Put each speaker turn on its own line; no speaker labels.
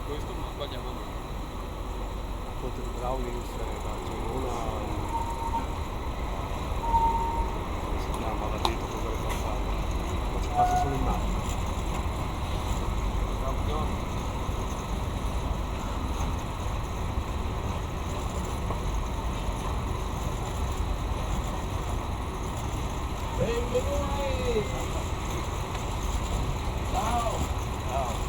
questo non sbagliamo noi.
Conte di Browning, Barcellona, come si chiama, la dietro cosa le passate. Ma ci passa solo in macchina.
Campione.
Benvenuti! Ciao!
Ciao.